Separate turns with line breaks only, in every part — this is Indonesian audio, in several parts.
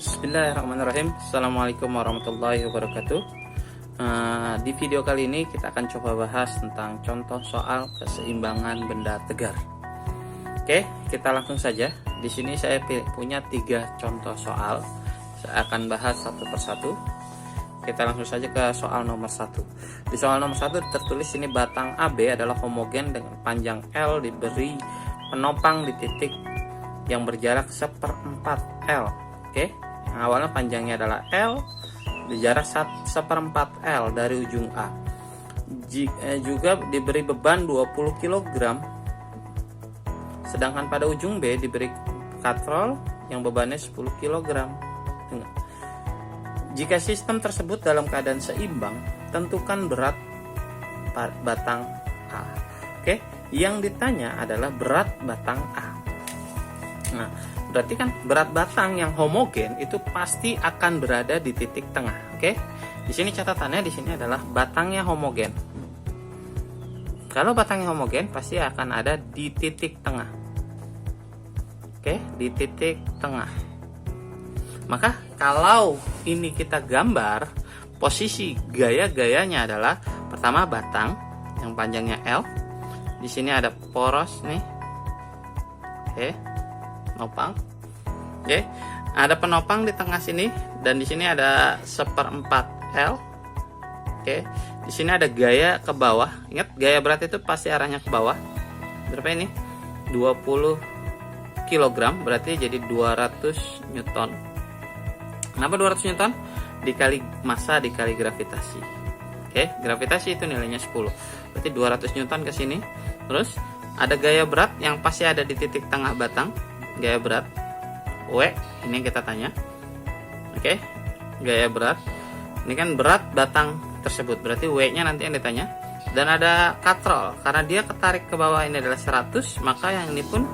Bismillahirrahmanirrahim. Assalamualaikum warahmatullahi wabarakatuh. Di video kali ini kita akan coba bahas tentang contoh soal keseimbangan benda tegar. Oke, kita langsung saja. Di sini saya punya 3 contoh soal. Saya akan bahas satu persatu. Kita langsung saja ke soal nomor 1. Di soal nomor 1 tertulis ini batang AB adalah homogen dengan panjang L diberi penopang di titik yang berjarak 1/4 L. Oke, awalnya panjangnya adalah L, di jarak 1/4 L dari ujung A. Juga diberi beban 20 kg, sedangkan pada ujung B diberi katrol yang bebannya 10 kg. Jika sistem tersebut dalam keadaan seimbang, tentukan berat batang A. Oke, yang ditanya adalah berat batang A. Nah, berarti kan berat batang yang homogen itu pasti akan berada di titik tengah. Oke, di sini catatannya di sini adalah batangnya homogen. Kalau batangnya homogen pasti akan ada di titik tengah. Oke, di titik tengah. Maka kalau ini kita gambar, posisi gaya-gayanya adalah pertama batang yang panjangnya L. Di sini ada poros nih. Oke. Penopang. Oke, ada penopang di tengah sini dan di sini ada 1/4 L. Oke, di sini ada gaya ke bawah. Ingat, gaya berat itu pasti arahnya ke bawah. Berapa ini? 20 kg, berarti jadi 200 Newton. Kenapa 200 Newton? Dikali massa dikali gravitasi. Oke, gravitasi itu nilainya 10. Berarti 200 Newton ke sini. Terus ada gaya berat yang pasti ada di titik tengah batang. Gaya berat W, ini yang kita tanya. Oke, gaya berat. Ini kan berat batang tersebut, berarti W nya nanti yang ditanya. Dan ada katrol, karena dia ketarik ke bawah ini adalah 100, maka yang ini pun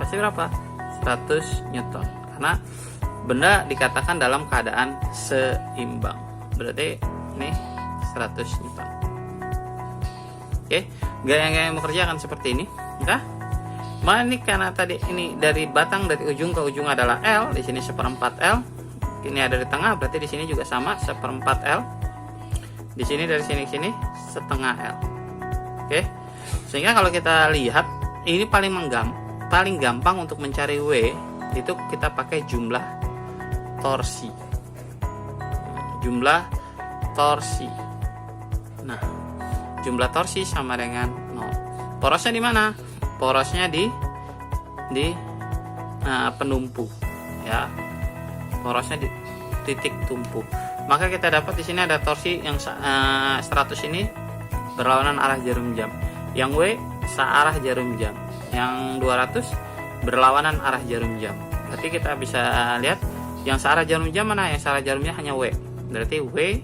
pasti berapa? 100 Newton. Karena benda dikatakan dalam keadaan seimbang, berarti ini 100 Newton. Oke, gaya-gaya yang bekerja akan seperti ini. Nah, ini karena tadi ini dari batang dari ujung ke ujung adalah L, di sini 1/4 L. Ini ada di tengah, berarti di sini juga sama 1/4 L. Di sini dari sini ke sini setengah L. Oke. Sehingga kalau kita lihat ini paling gampang untuk mencari W itu kita pakai jumlah torsi. Jumlah torsi. Nah, jumlah torsi sama dengan 0. Porosnya di mana? Porosnya di penumpu, ya. Porosnya di titik tumpu. Maka kita dapat di sini ada torsi yang 100 ini berlawanan arah jarum jam. Yang W searah jarum jam. Yang 200 berlawanan arah jarum jam. Berarti kita bisa lihat yang searah jarum jam mana? Yang searah jarumnya hanya W. Berarti W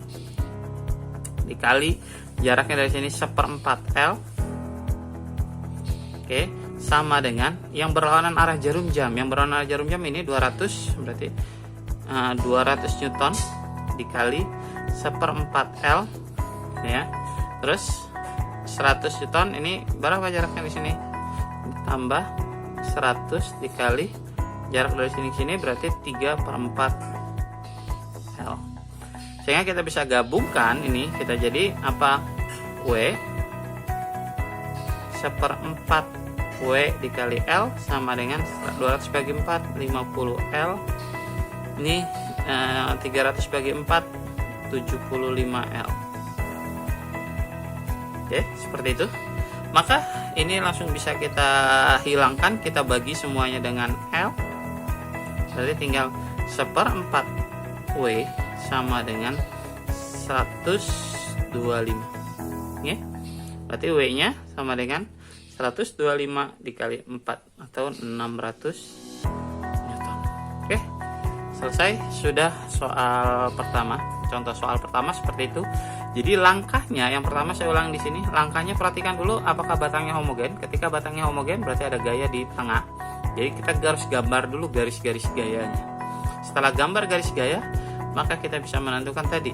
dikali jaraknya dari sini 1/4 L. Oke, sama dengan yang berlawanan arah jarum jam. Yang berlawanan arah jarum jam ini 200, berarti 200 Newton dikali 1/4 L, ya. Terus 100 Newton ini berapa jaraknya di sini? Tambah 100 dikali jarak dari sini ke sini berarti 3/4 L. Sehingga kita bisa gabungkan ini, kita jadi apa? W 1/4 W dikali L sama dengan 200 bagi 4 50 L. Ini 300 bagi 4 75 L. Oke, seperti itu. Maka ini langsung bisa kita hilangkan, kita bagi semuanya dengan L. Berarti tinggal 1/4 W sama dengan 125. Oke. Berarti W nya sama dengan 125 dikali 4 atau 600 Newton. Oke, selesai. Sudah soal pertama. Contoh soal pertama seperti itu. Jadi langkahnya yang pertama saya ulang di sini. Langkahnya perhatikan dulu apakah batangnya homogen. Ketika batangnya homogen berarti ada gaya di tengah. Jadi kita harus gambar dulu garis-garis gayanya. Setelah gambar garis gaya, maka kita bisa menentukan tadi.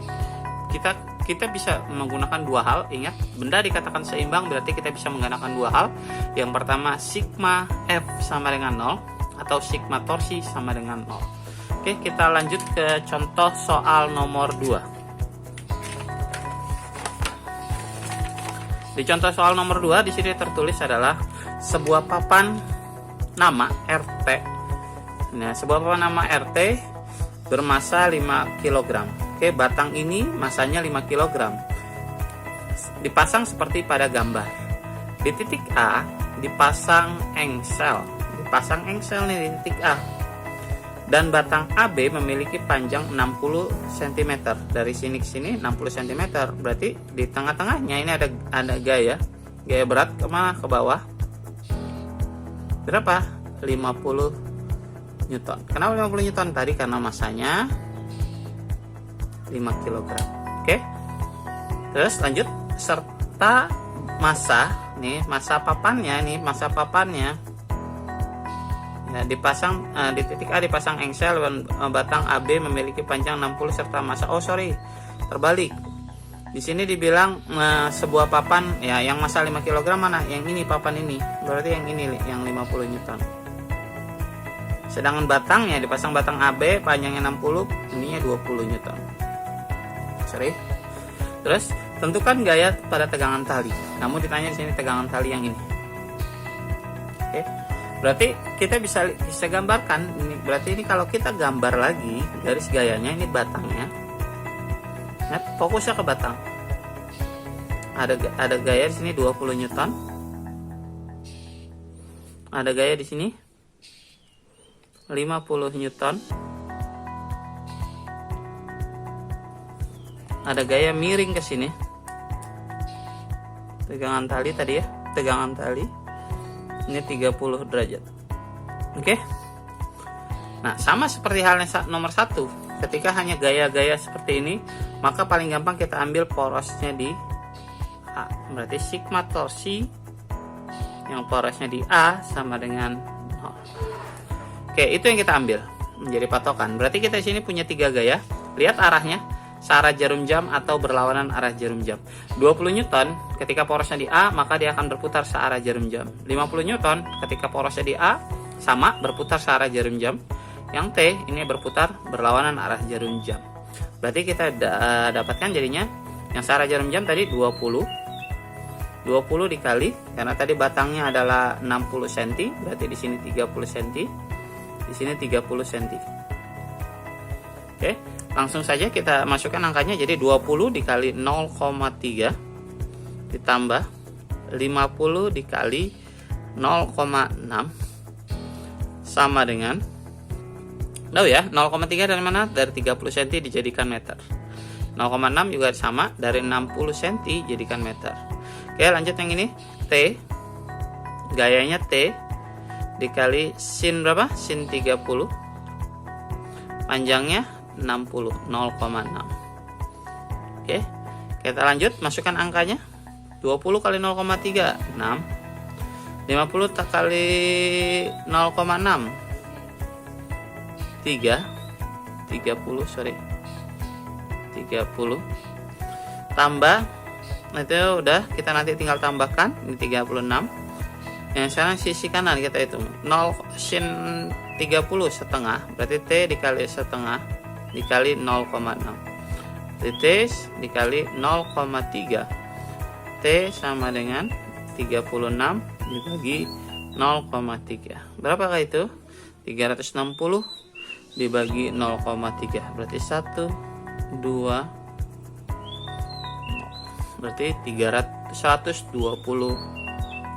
Kita bisa menggunakan 2 hal. Ingat, benda dikatakan seimbang berarti kita bisa menggunakan 2 hal. Yang pertama, sigma F sama dengan 0 atau sigma torsi sama dengan 0. Oke, kita lanjut ke contoh soal nomor 2. Di contoh soal nomor 2 di sini tertulis adalah sebuah papan nama RT. Nah, sebuah papan nama RT bermasa 5 kg. Oke, batang ini masanya 5 kg. Dipasang seperti pada gambar. Di titik A dipasang engsel. Dipasang engsel nih di titik A. Dan batang AB memiliki panjang 60 cm. Dari sini ke sini 60 cm. Berarti di tengah-tengahnya ini ada gaya. Gaya berat kemana? Ke bawah. Berapa? 50 Newton. Kenapa 50 Newton? Tadi karena masanya 5 kg. Oke. Terus lanjut, serta masa nih, masa papannya ya, dipasang di titik A dipasang engsel dan batang AB memiliki panjang 60 serta masa. Terbalik. Di sini dibilang sebuah papan ya yang masa 5 kg mana? Yang ini, papan ini. Berarti yang ini yang 50 Newton. Sedangkan batangnya dipasang batang AB panjangnya 60, ininya 20 Newton. Terus tentukan gaya pada tegangan tali. Namun ditanya di sini tegangan tali yang ini. Oke. Berarti kita bisa gambarkan ini. Berarti ini kalau kita gambar lagi garis gayanya, ini batangnya. Nah, fokusnya ke batang. Ada gaya di sini 20 Newton. Ada gaya di sini 50 Newton. Ada gaya miring ke sini. Tegangan tali tadi ya, tegangan tali ini 30 derajat. Oke. Nah, sama seperti halnya nomor 1. Ketika hanya gaya-gaya seperti ini, maka paling gampang kita ambil porosnya di A. Berarti sigma torsi yang porosnya di A sama dengan 0. Oke, itu yang kita ambil menjadi patokan. Berarti kita di sini punya 3 gaya. Lihat arahnya, searah jarum jam atau berlawanan arah jarum jam. 20 Newton ketika porosnya di A, maka dia akan berputar searah jarum jam. 50 Newton ketika porosnya di A, sama berputar searah jarum jam. Yang T ini berputar berlawanan arah jarum jam. Berarti kita dapatkan jadinya yang searah jarum jam tadi 20 dikali, karena tadi batangnya adalah 60 cm, berarti di sini 30 cm, di sini 30 cm. Oke, langsung saja kita masukkan angkanya. Jadi 20 dikali 0,3 ditambah 50 dikali 0,6 sama dengan, tahu ya, 0,3 dari mana? Dari 30 cm dijadikan meter. 0,6 juga sama, dari 60 cm jadikan meter. Oke, lanjut yang ini. T, gayanya T dikali sin berapa? Sin 30, panjangnya 60, 0,6. Oke, kita lanjut, masukkan angkanya. 20 kali 0,3 6, 50 kali 0,6 30 tambah, itu udah, kita nanti tinggal tambahkan ini 36. Yang sekarang sisi kanan kita hitung 0 sin 30 setengah, berarti T dikali setengah dikali 0,6, titis dikali 0,3, T sama dengan 36 dibagi 0,3. Berapakah itu? 360 dibagi 0,3, berarti 1, 2, berarti 120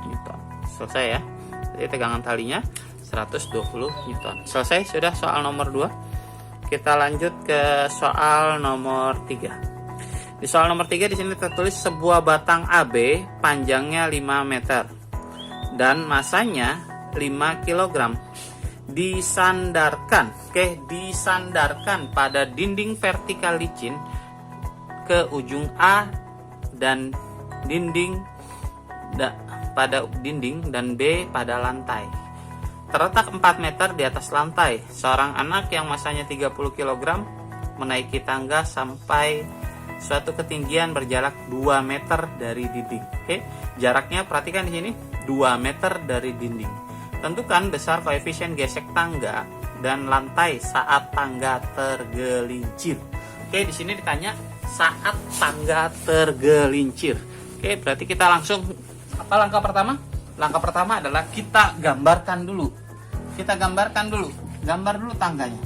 Newton. Selesai ya. Jadi tegangan talinya 120 Newton. Selesai sudah soal nomor 2. Kita lanjut ke soal nomor 3. Di soal nomor 3 di sini tertulis sebuah batang AB panjangnya 5 meter dan masanya 5 kg. Disandarkan, disandarkan pada dinding vertikal licin ke ujung A dan pada dinding dan B pada lantai. Terletak 4 meter di atas lantai. Seorang anak yang masanya 30 kg menaiki tangga sampai suatu ketinggian berjarak 2 meter dari dinding. Oke, jaraknya perhatikan di sini 2 meter dari dinding. Tentukan besar koefisien gesek tangga dan lantai saat tangga tergelincir. Oke, di sini ditanya saat tangga tergelincir. Oke, berarti kita langsung apa langkah pertama? Langkah pertama adalah kita gambarkan dulu. Gambar dulu tangganya.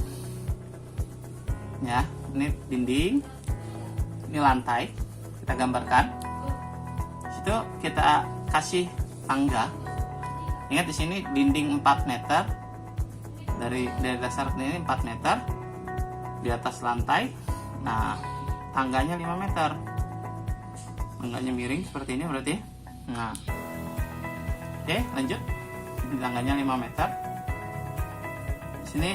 Ya, ini dinding, ini lantai. Kita gambarkan. Situ kita kasih tangga. Ingat di sini dinding 4 meter. Dari dasar ini 4 meter. Di atas lantai. Nah, tangganya 5 meter. Tangganya miring seperti ini berarti. Nah. Oke, lanjut. Tangganya 5 meter. Di sini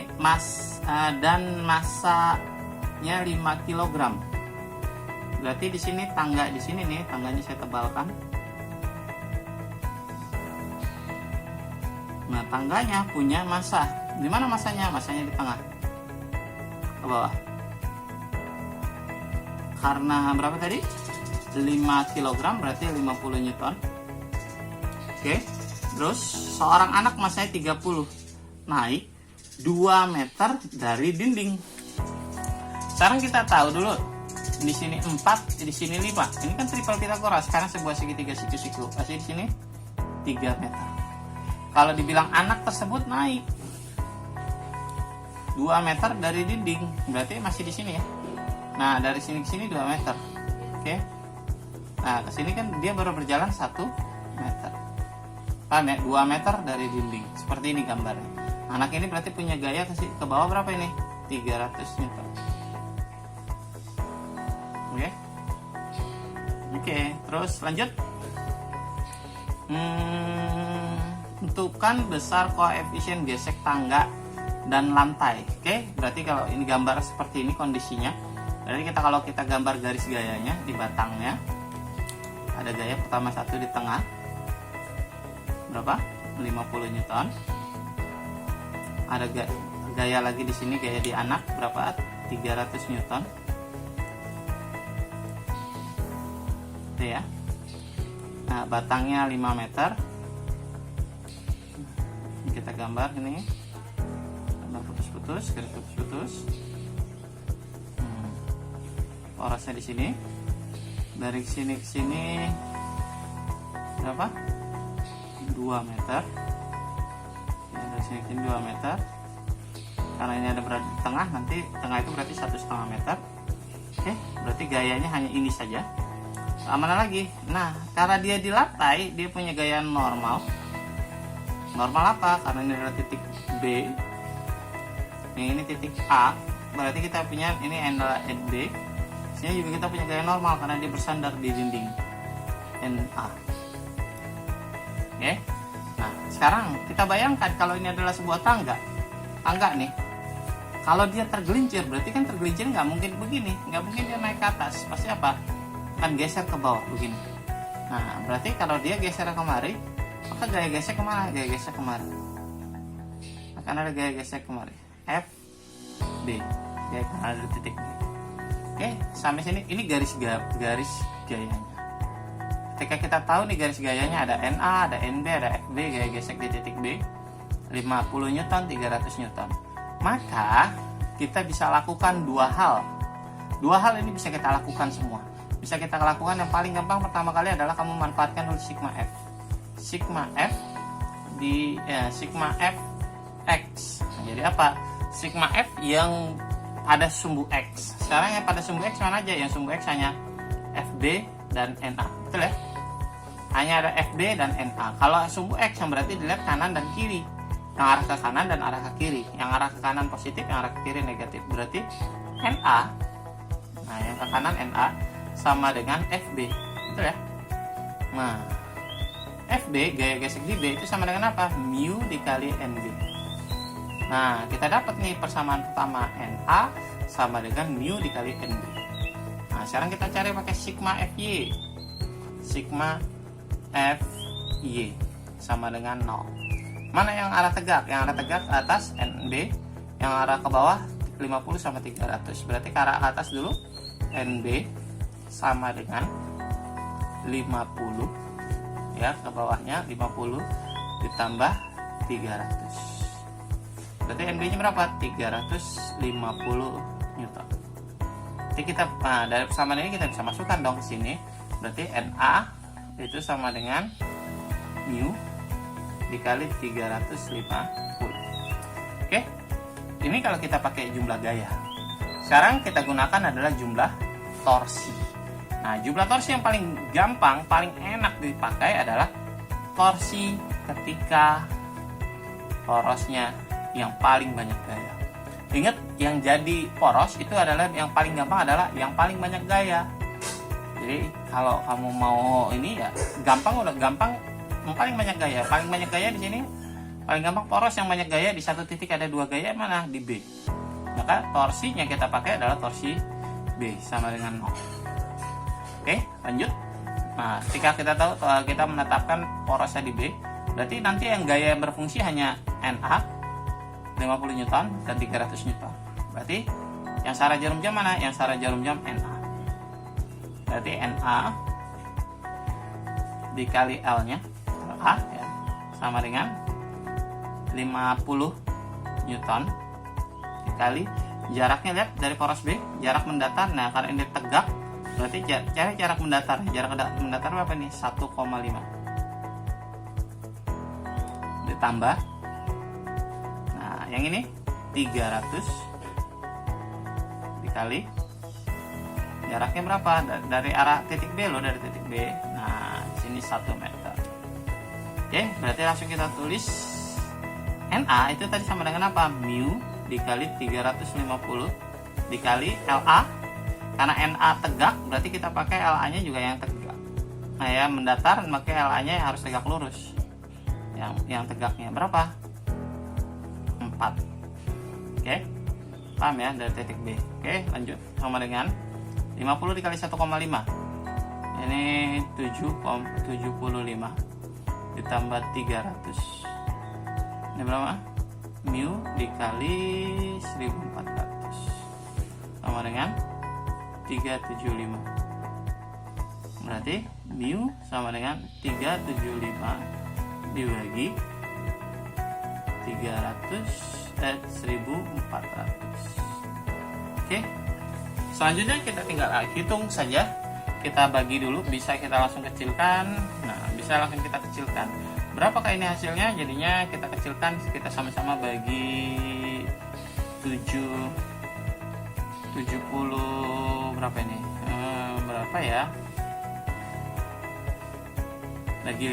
dan masanya 5 kg. Berarti di sini tangga di sini nih, tangganya saya tebalkan. Nah, tangganya punya massa. Di mana massanya? Massanya di tengah. Ke bawah. Karena berapa tadi? 5 kg berarti 50 Newton. Oke. Terus seorang anak massanya 30. Naik 2 meter dari dinding. Sekarang kita tahu dulu. Di sini 4, di sini 5. Ini kan triple Pythagoras karena sebuah segitiga siku-siku. Pasti di sini 3 meter. Kalau dibilang anak tersebut naik 2 meter dari dinding, berarti masih di sini ya. Nah, dari sini ke sini 2 meter. Oke. Nah, ke sini kan dia baru berjalan 1 meter. Paham ya? 2 meter dari dinding. Seperti ini gambarnya. Anak ini berarti punya gaya ke bawah berapa ini? 300 Newton. Oke, terus lanjut. Tentukan besar koefisien gesek tangga dan lantai. Oke, berarti kalau ini gambar seperti ini kondisinya. Berarti kalau kita gambar garis gayanya di batangnya, ada gaya pertama 1 di tengah. Berapa? 50 Newton. Ada gaya lagi di sini, gaya di anak berapa? 300 Newton. Ya. Nah, batangnya 5 meter. Kita gambar ini. Gambar putus-putus, garis putus-putus. Porosnya di sini. Dari sini ke sini berapa? 2 meter. Ya, dari sini ke sini 2 meter. Karena ini ada berada di tengah, nanti tengah itu berarti 1,5 meter. Oke, berarti gayanya hanya ini saja. Mana lagi? Nah, karena dia di lantai, dia punya gaya normal. Normal apa? Karena ini adalah titik B. Ini titik A. Berarti kita punya ini adalah B. Sini juga kita punya gaya normal karena dia bersandar di dinding NA. Oke. Nah, sekarang kita bayangkan kalau ini adalah sebuah tangga. Tangga nih. Kalau dia tergelincir, berarti kan tergelincir nggak mungkin begini, nggak mungkin dia naik ke atas. Pasti apa? Kan geser ke bawah begini. Nah, berarti kalau dia geser kemari, maka gaya gesek kemana? Gaya gesek kemari. Akan ada gaya gesek kemari. F, B. Ya, ada titik B. Oke, sampai sini ini garis gayanya. Ketika kita tahu nih garis gayanya ada NA, ada NB, ada FB, gaya gesek di titik B. 50 Newton, 300 Newton. Maka kita bisa lakukan 2 hal. 2 hal ini bisa kita lakukan semua. Bisa kita lakukan yang paling gampang pertama kali adalah kamu manfaatkan dulu sigma F. Sigma F di sigma F X. Nah, jadi apa? Sigma F yang pada sumbu X. Sekarang yang pada sumbu X mana aja? Yang sumbu X hanya FB dan NA. Betul ya? Hanya ada FB dan NA. Kalau sumbu X yang berarti dilihat kanan dan kiri. Yang arah ke kanan dan arah ke kiri. Yang arah ke kanan positif, yang arah ke kiri negatif. Berarti NA. Nah, yang ke kanan NA sama dengan FB, betul ya? Nah, FB gaya gesek di B itu sama dengan apa? Mu dikali NB. Nah, kita dapat nih persamaan pertama NA sama dengan mu dikali NB. Nah, sekarang kita cari pakai sigma FY. Sigma FY sama dengan 0. Mana yang arah tegak? Yang arah tegak ke atas NB, yang arah ke bawah 50 sama 300. Berarti ke arah atas dulu NB sama dengan 50 ya, ke bawahnya 50 ditambah 300. Berarti NB-nya berapa? 350 Newton. Jadi kita dari persamaan ini kita bisa masukkan dong ke sini. Berarti NA itu sama dengan mu dikali 350. Oke. Ini kalau kita pakai jumlah gaya. Sekarang kita gunakan adalah jumlah torsi. Nah, jumlah torsi yang paling gampang, paling enak dipakai adalah torsi ketika porosnya yang paling banyak gaya. Ingat, yang jadi poros itu adalah yang paling gampang adalah yang paling banyak gaya. Jadi kalau kamu mau ini ya gampang, udah gampang yang paling banyak gaya. Paling banyak gaya di sini paling gampang poros yang banyak gaya di satu titik ada 2 gaya, mana? Di B. Maka torsinya kita pakai adalah torsi B sama dengan 0. Oke, lanjut. Nah, ketika kita tahu kita menetapkan porosnya di B, berarti nanti yang gaya berfungsi hanya NA 50 Newton dan 300 Newton. Berarti yang searah jarum jam mana? Yang searah jarum jam NA. Berarti NA dikali L-nya, LA ya, sama dengan 50 Newton dikali jaraknya, lihat dari poros B, jarak mendatar. Nah, karena ini tegak, berarti cari jarak mendatar. Jarak mendatar berapa nih? 1,5 ditambah, nah yang ini 300 dikali jaraknya berapa? Dari arah titik B loh, dari titik B. Nah, sini 1 meter. Oke, berarti langsung kita tulis NA itu tadi sama dengan apa? Mu dikali 350 dikali LA. Karena NA tegak, berarti kita pakai LA-nya juga yang tegak. Nah ya, mendatar, maka LA-nya harus tegak lurus. Yang tegaknya berapa? 4. Oke, paham ya, dari titik B. Oke, lanjut. Sama dengan 50 dikali 1,5. Ini 75 ditambah 300. Ini berapa? Mu dikali 1400 sama dengan 375. Berarti mu sama dengan 375 dibagi 1400. Oke. Selanjutnya kita tinggal hitung saja. Kita bagi dulu, bisa kita langsung kecilkan. Nah, bisa langsung kita kecilkan. Berapakah ini hasilnya? Jadinya kita kecilkan, kita sama-sama bagi 70 berapa ini? Berapa ya? Bagi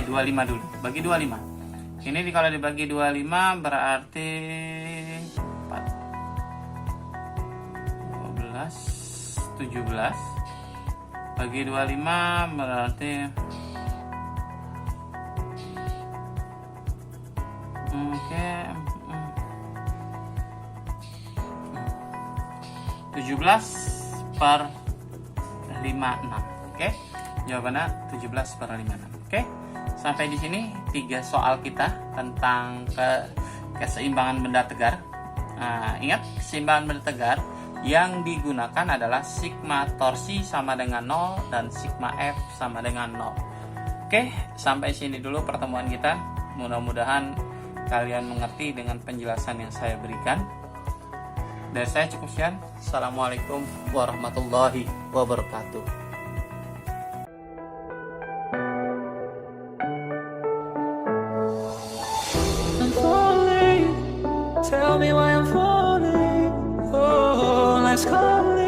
25 dulu. Bagi 25. Ini kalau dibagi 25 berarti 17. Bagi 25 berarti 17/56. Oke. Jawabannya 17/56. Oke. Sampai di sini 3 soal kita tentang keseimbangan benda tegar. Nah, ingat, keseimbangan benda tegar yang digunakan adalah sigma torsi sama dengan 0 dan sigma F sama dengan 0. Oke, sampai sini dulu pertemuan kita. Mudah-mudahan kalian mengerti dengan penjelasan yang saya berikan. Dari saya cukup sekian. Assalamualaikum warahmatullahi wabarakatuh.
I'm falling, tell me why I'm falling. Oh, let's call it.